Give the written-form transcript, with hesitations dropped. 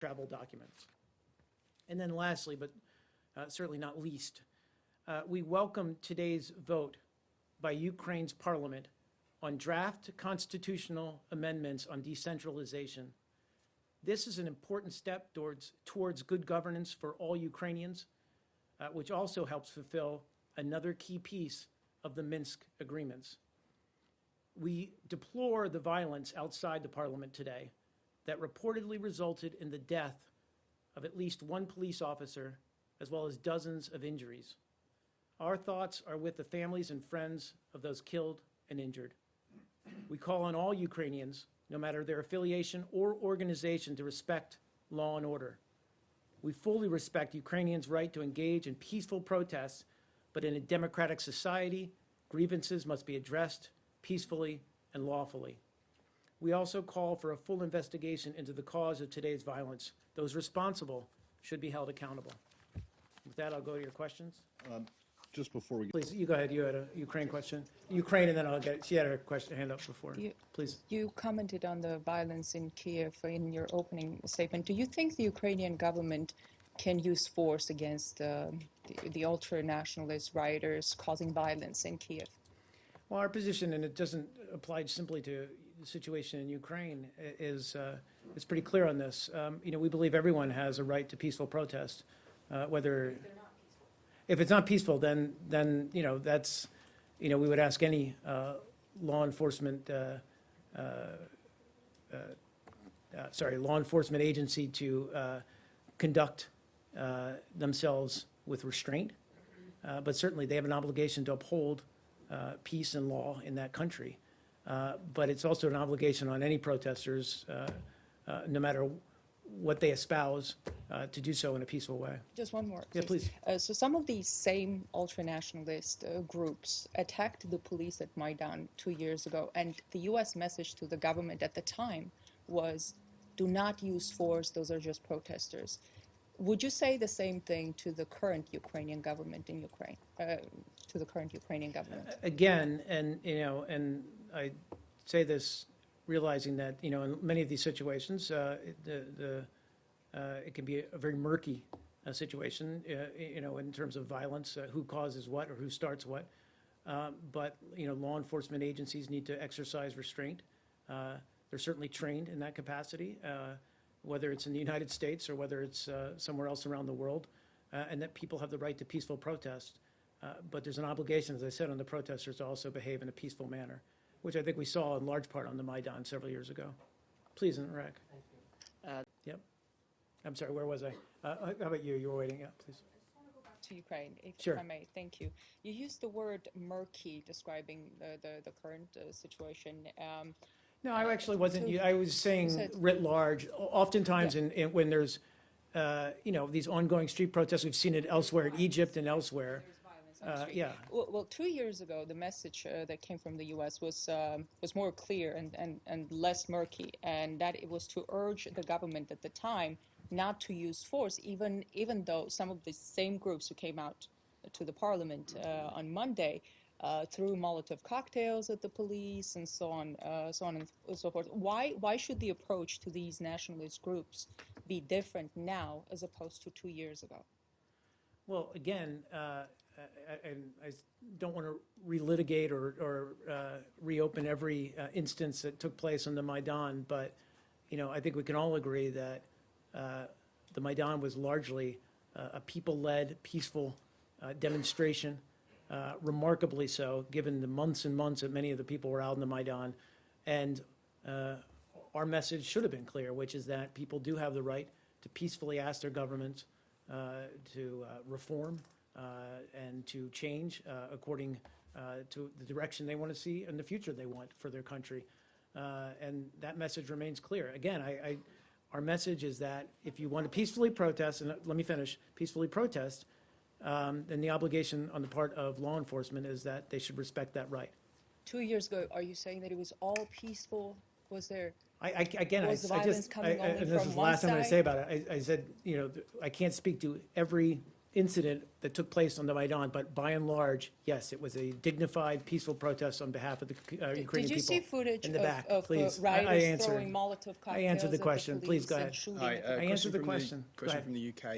travel documents. And then lastly, but certainly not least, we welcome today's vote by Ukraine's parliament on draft constitutional amendments on decentralization. This is an important step towards good governance for all Ukrainians, which also helps fulfill another key piece of the Minsk agreements. We deplore the violence outside the parliament today that reportedly resulted in the death of at least one police officer, as well as dozens of injuries. Our thoughts are with the families and friends of those killed and injured. We call on all Ukrainians, no matter their affiliation or organization, to respect law and order. We fully respect Ukrainians' right to engage in peaceful protests, but in a democratic society, grievances must be addressed peacefully and lawfully. We also call for a full investigation into the cause of today's violence. Those responsible should be held accountable. With that, I'll go to your questions. Just before we get... Please, you go ahead. You had a Ukraine question. Ukraine, and then I'll get... She had a question, hand up before. Please. You commented on the violence in Kiev in your opening statement. Do you think the Ukrainian government can use force against the ultranationalist rioters causing violence in Kiev? Well, our position, and it doesn't apply simply to the situation in Ukraine, is pretty clear on this. We believe everyone has a right to peaceful protest, whether... If it's not peaceful, then that's, we would ask any law enforcement agency to conduct themselves with restraint. But certainly they have an obligation to uphold peace and law in that country. But it's also an obligation on any protesters, no matter what they espouse, to do so in a peaceful way. Just one more, please. Yeah, please. So some of these same ultranationalist groups attacked the police at Maidan 2 years ago, and the U.S. message to the government at the time was, do not use force, those are just protesters. Would you say the same thing to the current Ukrainian government in Ukraine, to the current Ukrainian government? Again, and I say this realizing that, in many of these situations, it can be a very murky situation, in terms of violence, who causes what or who starts what. But, law enforcement agencies need to exercise restraint. They're certainly trained in that capacity, whether it's in the United States or whether it's somewhere else around the world, and that people have the right to peaceful protest. But there's an obligation, as I said, on the protesters to also behave in a peaceful manner, which I think we saw in large part on the Maidan several years ago. Please, Iraq. Thank you. Yep. I'm sorry, where was I? How about you? You were waiting. Yeah, please. I just want to go back to Ukraine, if Sure. I may. Thank you. You used the word murky describing the current situation. No, I actually wasn't. I was saying writ large. Oftentimes, Yeah. When there's, these ongoing street protests, we've seen it elsewhere in Egypt and elsewhere. Yeah. Well, 2 years ago, the message that came from the U.S. was more clear and less murky, and that it was to urge the government at the time not to use force, even though some of the same groups who came out to the parliament on Monday threw Molotov cocktails at the police and so on and so forth. Why should the approach to these nationalist groups be different now as opposed to 2 years ago? Well, again, I don't want to relitigate or reopen every instance that took place on the Maidan, but I think we can all agree that the Maidan was largely a people-led, peaceful demonstration, remarkably so, given the months and months that many of the people were out in the Maidan. And our message should have been clear, which is that people do have the right to peacefully ask their governments to reform and to change according to the direction they want to see and the future they want for their country. And that message remains clear. Again, our message is that if you want to peacefully protest, and let me finish, peacefully protest, then the obligation on the part of law enforcement is that they should respect that right. 2 years ago, are you saying that it was all peaceful? Was there... This is the last thing I'm going to say about it. I said, I can't speak to every incident that took place on the Maidan, but by and large, yes, it was a dignified, peaceful protest on behalf of the Ukrainian people. Did you see footage in the back, of please. rioters answered. throwing Molotov cocktails I answered the at question. the Please police go and ahead. shooting Hi, at the I answered the question. Go Question ahead. from the UK.